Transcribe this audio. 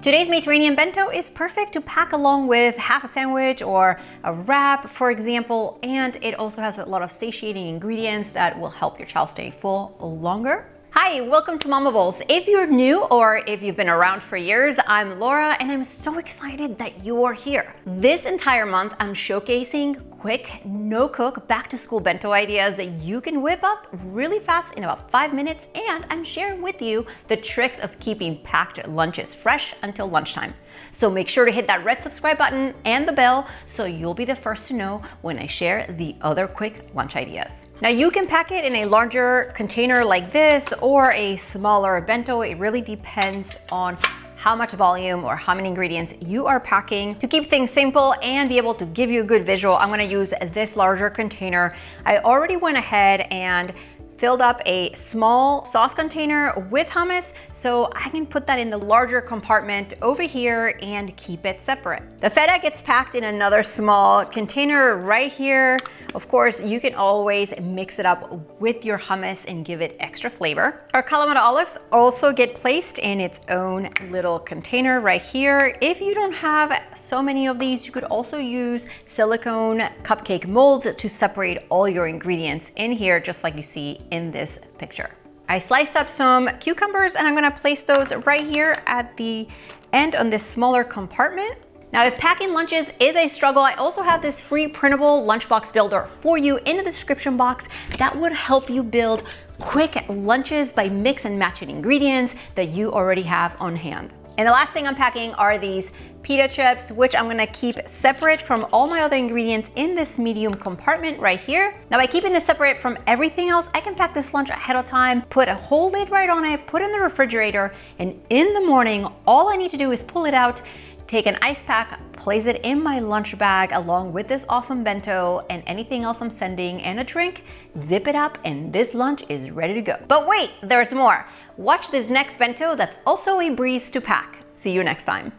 Today's Mediterranean bento is perfect to pack along with half a sandwich or a wrap, for example, and it also has a lot of satiating ingredients that will help your child stay full longer. Hi, welcome to MOMables. If you're new or if you've been around for years, I'm Laura and I'm so excited that you are here. This entire month, I'm showcasing quick, no-cook, back-to-school bento ideas that you can whip up really fast in about 5 minutes, and I'm sharing with you the tricks of keeping packed lunches fresh until lunchtime. So make sure to hit that red subscribe button and the bell so you'll be the first to know when I share the other quick lunch ideas. Now you can pack it in a larger container like this or a smaller bento. It really depends on how much volume or how many ingredients you are packing. To keep things simple and be able to give you a good visual, I'm gonna use this larger container. I already went ahead and filled up a small sauce container with hummus, so I can put that in the larger compartment over here and keep it separate. The feta gets packed in another small container right here. Of course, you can always mix it up with your hummus and give it extra flavor. Our Kalamata olives also get placed in its own little container right here. If you don't have so many of these, you could also use silicone cupcake molds to separate all your ingredients in here, just like you see in this picture. I sliced up some cucumbers and I'm gonna place those right here at the end on this smaller compartment. Now, if packing lunches is a struggle, I also have this free printable lunchbox builder for you in the description box that would help you build quick lunches by mix and matching ingredients that you already have on hand. And the last thing I'm packing are these pita chips, which I'm gonna keep separate from all my other ingredients in this medium compartment right here. Now, by keeping this separate from everything else, I can pack this lunch ahead of time, put a whole lid right on it, put it in the refrigerator, and in the morning, all I need to do is pull it out, take an ice pack, place it in my lunch bag along with this awesome bento and anything else I'm sending and a drink, zip it up, and this lunch is ready to go. But wait, there's more. Watch this next bento that's also a breeze to pack. See you next time.